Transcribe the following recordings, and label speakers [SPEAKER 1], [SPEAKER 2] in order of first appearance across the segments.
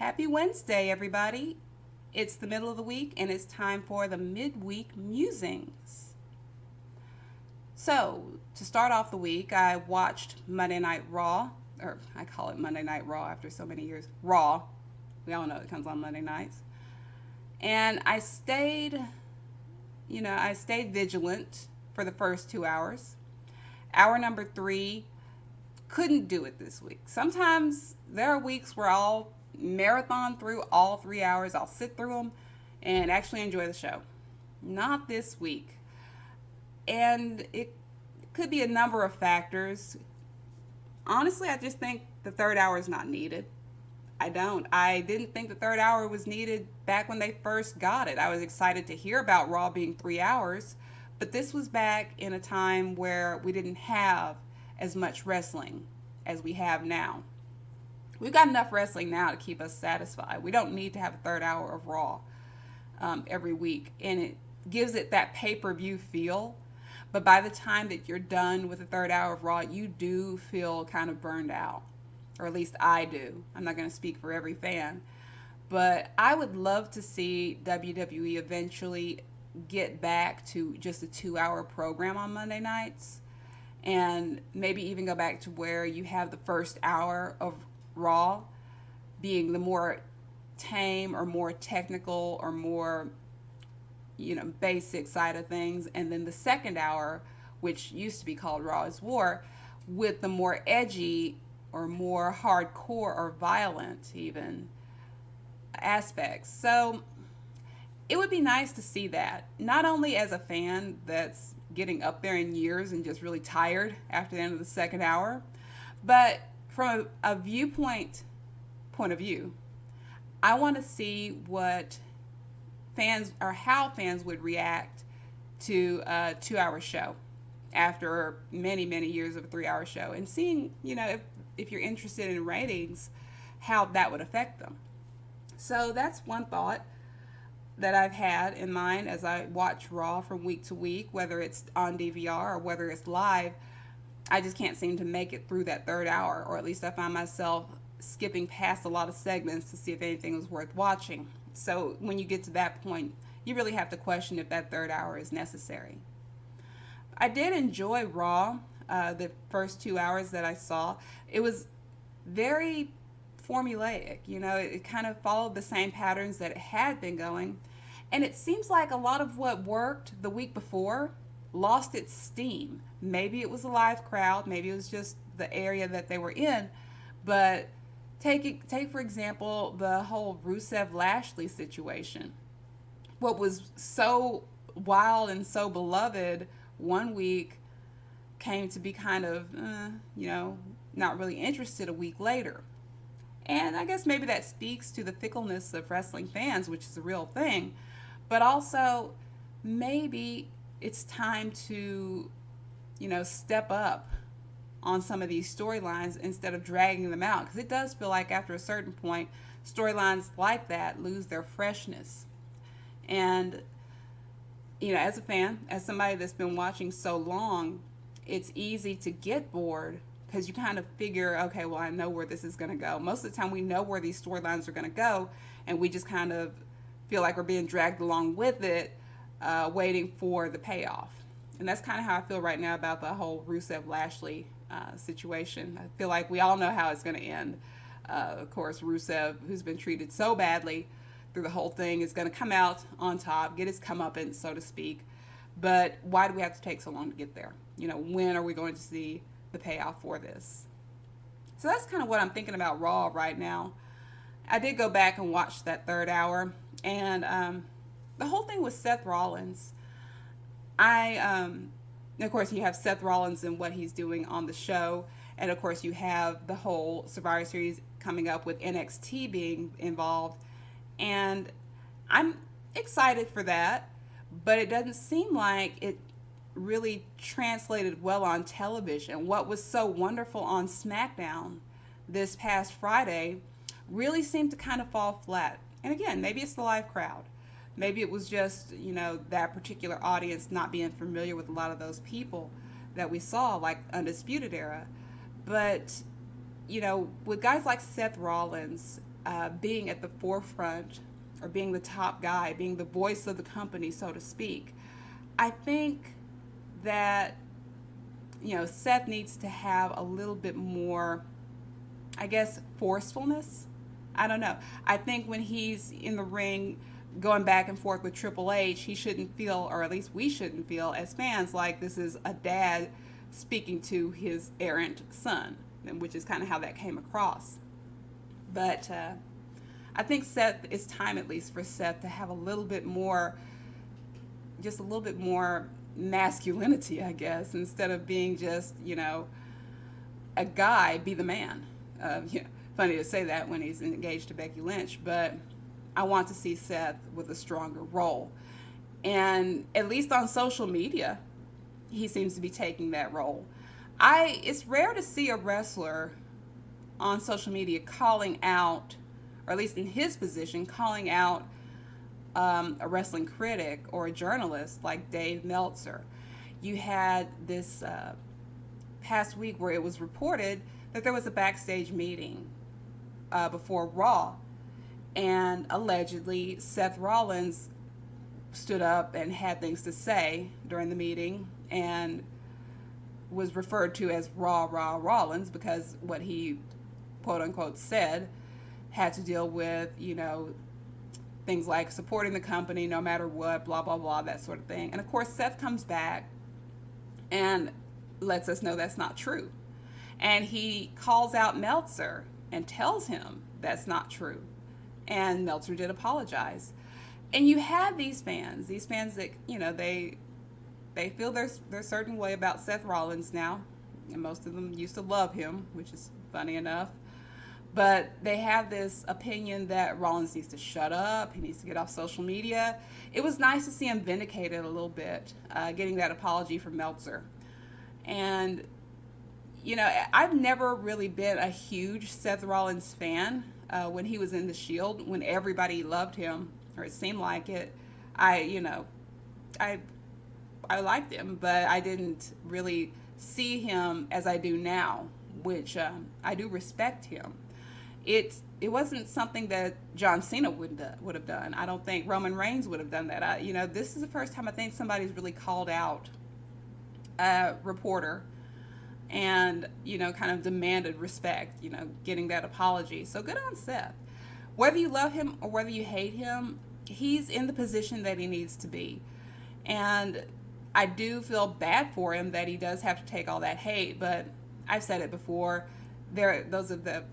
[SPEAKER 1] Happy Wednesday, everybody. It's the middle of the week and it's time for the Midweek Musings. So, to start off the week, I watched Monday Night Raw, or I call it Monday Night Raw after so many years. Raw. We all know it comes on Monday nights. And I stayed vigilant for the first 2 hours. Hour number three, couldn't do it this week. Sometimes there are weeks where I'll marathon through all 3 hours. I'll sit through them and actually enjoy the show. Not this week. And it could be a number of factors. Honestly, I just think the third hour is not needed. I didn't think the third hour was needed back when they first got it. I was excited to hear about Raw being 3 hours, but this was back in a time where we didn't have as much wrestling as we have now. We've got enough wrestling now to keep us satisfied. We don't need to have a third hour of Raw every week, and it gives it that pay-per-view feel. But by the time that you're done with the third hour of Raw, you do feel kind of burned out, or at least I do. I'm not going to speak for every fan, but I would love to see WWE eventually get back to just a 2 hour program on Monday nights, and maybe even go back to where you have the first hour of Raw being the more tame or more technical or more basic side of things, and then the second hour, which used to be called Raw is War, with the more edgy or more hardcore or violent even aspects. So it would be nice to see that, not only as a fan that's getting up there in years and just really tired after the end of the second hour, but from a point of view, I want to see what fans or how fans would react to a 2 hour show after many, many years of a 3 hour show, and seeing, if you're interested in ratings, how that would affect them. So that's one thought that I've had in mind as I watch Raw from week to week, whether it's on DVR or whether it's live. I just can't seem to make it through that third hour, or at least I find myself skipping past a lot of segments to see if anything was worth watching. So when you get to that point, you really have to question if that third hour is necessary. I did enjoy Raw, the first 2 hours that I saw. It was very formulaic, it kind of followed the same patterns that it had been going. And it seems like a lot of what worked the week before lost its steam. Maybe it was a live crowd, maybe it was just the area that they were in, but take for example the whole Rusev Lashley situation. What was so wild and so beloved one week came to be kind of not really interested a week later. And I guess maybe that speaks to the fickleness of wrestling fans, which is a real thing, but also maybe it's time to step up on some of these storylines instead of dragging them out, because it does feel like after a certain point storylines like that lose their freshness. And as a fan, as somebody that's been watching so long, it's easy to get bored because you kind of figure, okay, well, I know where this is going to go. Most of the time we know where these storylines are going to go, and we just kind of feel like we're being dragged along with it, waiting for the payoff. And that's kind of how I feel right now about the whole Rusev Lashley situation. I feel like we all know how it's going to end. Of course, Rusev, who's been treated so badly through the whole thing, is going to come out on top, get his comeuppance, so to speak. But why do we have to take so long to get there? When are we going to see the payoff for this? So that's kind of what I'm thinking about Raw right now. I did go back and watch that third hour, and the whole thing with Seth Rollins. Of course, you have Seth Rollins and what he's doing on the show, and of course, you have the whole Survivor Series coming up with NXT being involved, and I'm excited for that, but it doesn't seem like it really translated well on television. What was so wonderful on SmackDown this past Friday really seemed to kind of fall flat. And again, maybe it's the live crowd. Maybe it was just, that particular audience not being familiar with a lot of those people that we saw, like Undisputed Era. But, with guys like Seth Rollins, being at the forefront or being the top guy, being the voice of the company, so to speak. I think that, Seth needs to have a little bit more, I guess, forcefulness. I don't know. I think when he's in the ring going back and forth with Triple H, he shouldn't feel, or at least we shouldn't feel as fans, like this is a dad speaking to his errant son, which is kind of how that came across. But I think it's time at least for Seth to have a little bit more, just a little bit more masculinity, I guess, instead of being just, a guy, be the man. Funny to say that when he's engaged to Becky Lynch, but I want to see Seth with a stronger role. And at least on social media, he seems to be taking that role. It's rare to see a wrestler on social media calling out, or at least in his position, calling out a wrestling critic or a journalist like Dave Meltzer. You had this past week where it was reported that there was a backstage meeting before Raw, and allegedly Seth Rollins stood up and had things to say during the meeting and was referred to as Raw Rollins because what he quote unquote said had to deal with, things like supporting the company no matter what, blah, blah, blah, that sort of thing. And of course, Seth comes back and lets us know that's not true. And he calls out Meltzer and tells him that's not true. And Meltzer did apologize. And you have these fans that, they feel there's a certain way about Seth Rollins now. And most of them used to love him, which is funny enough. But they have this opinion that Rollins needs to shut up. He needs to get off social media. It was nice to see him vindicated a little bit, getting that apology from Meltzer. And, I've never really been a huge Seth Rollins fan. When he was in the Shield, when everybody loved him, or it seemed like it, I liked him, but I didn't really see him as I do now, which I do respect him. It wasn't something that John Cena would have done. I don't think Roman Reigns would have done that. This is the first time I think somebody's really called out a reporter and, kind of demanded respect, getting that apology. So good on Seth. Whether you love him or whether you hate him, he's in the position that he needs to be. And I do feel bad for him that he does have to take all that hate, but I've said it before, those that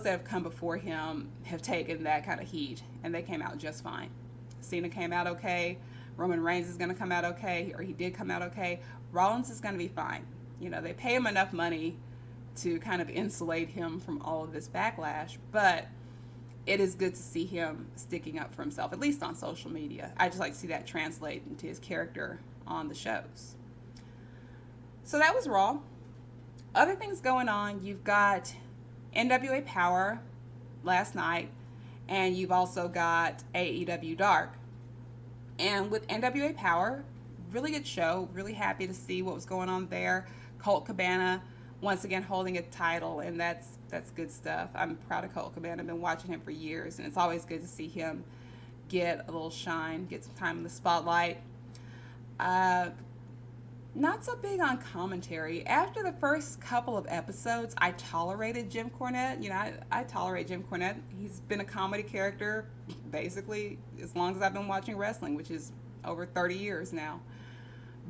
[SPEAKER 1] have come before him have taken that kind of heat, and they came out just fine. Cena came out okay. Roman Reigns is going to come out okay, or he did come out okay. Rollins is going to be fine. They pay him enough money to kind of insulate him from all of this backlash, but it is good to see him sticking up for himself, at least on social media. I just like to see that translate into his character on the shows. So that was Raw. Other things going on, you've got NWA Power last night, and you've also got AEW Dark. And with NWA Power, really good show. Really happy to see what was going on there. Colt Cabana once again holding a title, and that's good stuff. I'm proud of Colt Cabana. I've been watching him for years, and it's always good to see him get a little shine, get some time in the spotlight. Not so big on commentary. After the first couple of episodes, I tolerated Jim Cornette. I tolerate Jim Cornette. He's been a comedy character basically as long as I've been watching wrestling, which is over 30 years now.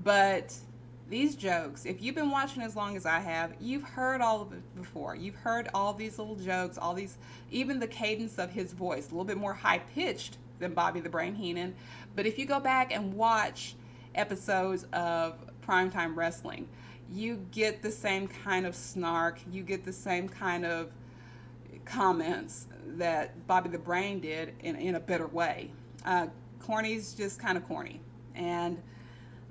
[SPEAKER 1] But these jokes, if you've been watching as long as I have, you've heard all of it before. You've heard all these little jokes, even the cadence of his voice, a little bit more high-pitched than Bobby the Brain Heenan. But if you go back and watch episodes of Primetime Wrestling, you get the same kind of snark, you get the same kind of comments that Bobby the Brain did in a better way. Corny's just kind of corny. And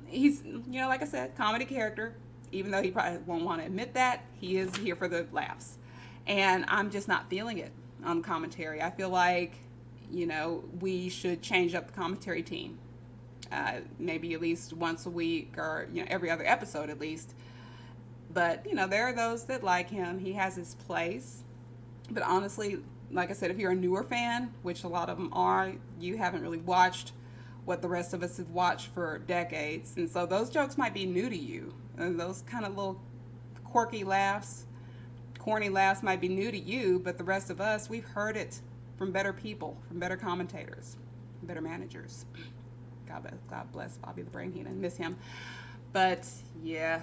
[SPEAKER 1] he's, like I said, comedy character. Even though he probably won't want to admit that, he is here for the laughs. And I'm just not feeling it on commentary. I feel like, we should change up the commentary team. Maybe at least once a week or, every other episode at least. But, there are those that like him. He has his place. But honestly, like I said, if you're a newer fan, which a lot of them are, you haven't really watched what the rest of us have watched for decades. And so those jokes might be new to you. And those kind of little quirky laughs, corny laughs might be new to you, but the rest of us, we've heard it from better people, from better commentators, better managers. God bless Bobby the Brain Heenan. Miss him. But yeah,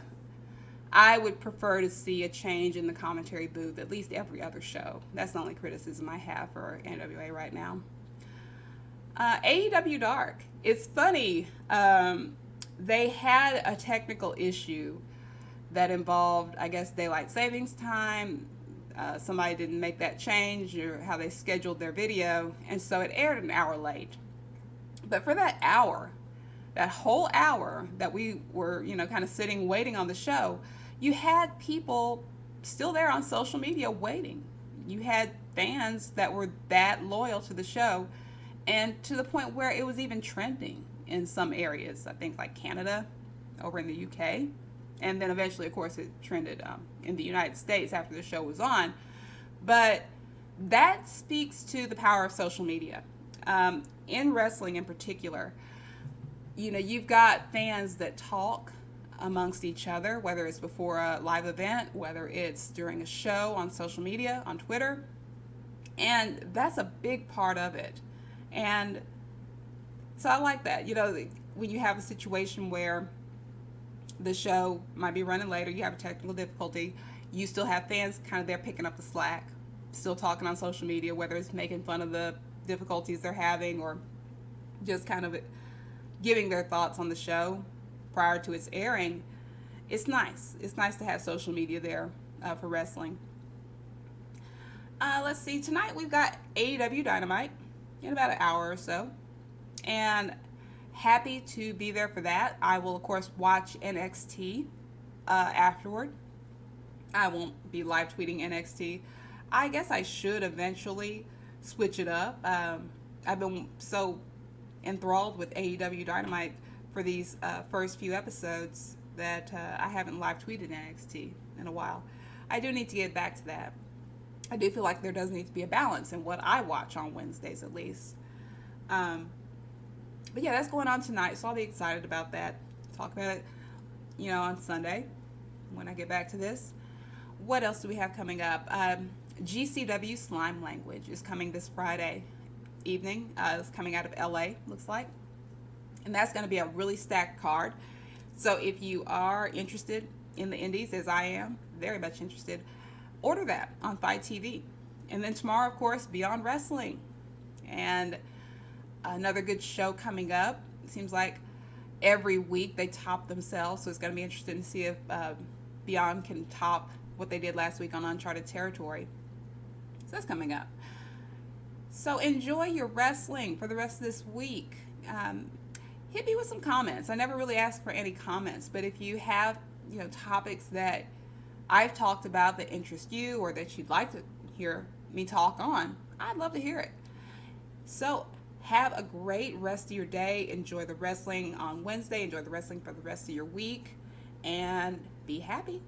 [SPEAKER 1] I would prefer to see a change in the commentary booth at least every other show. That's the only criticism I have for NWA right now. AEW Dark. It's funny. They had a technical issue that involved, I guess, daylight savings time. Somebody didn't make that change, or how they scheduled their video, and so it aired an hour late. But for that hour, that whole hour that we were, kind of sitting waiting on the show, you had people still there on social media waiting. You had fans that were that loyal to the show, and to the point where it was even trending in some areas. I think like Canada, over in the UK, and then eventually, of course, it trended in the United States after the show was on. But that speaks to the power of social media. In wrestling in particular, you've got fans that talk amongst each other, whether it's before a live event, whether it's during a show on social media, on Twitter, and that's a big part of it. And so I like that. When you have a situation where the show might be running later, you have a technical difficulty, you still have fans kind of there picking up the slack, still talking on social media, whether it's making fun of the difficulties they're having or just kind of giving their thoughts on the show prior to its airing. It's nice. It's nice to have social media there for wrestling. Let's see. Tonight we've got AEW Dynamite in about an hour or so. And happy to be there for that. I will, of course, watch NXT afterward. I won't be live tweeting NXT. I guess I should eventually switch it up. I've been so enthralled with AEW Dynamite for these first few episodes that I haven't live tweeted NXT in a while. I do need to get back to that. I do feel like there does need to be a balance in what I watch on Wednesdays at least. But yeah, that's going on tonight, so I'll be excited about that. Talk about it, on Sunday when I get back to this. What else do we have coming up? GCW Slime Language is coming this Friday evening. It's coming out of LA, looks like. And that's going to be a really stacked card. So if you are interested in the indies, as I am, very much interested, order that on Fight TV. And then tomorrow, of course, Beyond Wrestling. And another good show coming up. It seems like every week they top themselves, so it's going to be interesting to see if Beyond can top what they did last week on Uncharted Territory. So that's coming up. So enjoy your wrestling for the rest of this week. Hit me with some comments. I never really ask for any comments, but if you have topics that I've talked about that interest you or that you'd like to hear me talk on, I'd love to hear it. So have a great rest of your day. Enjoy the wrestling on Wednesday. Enjoy the wrestling for the rest of your week. And be happy.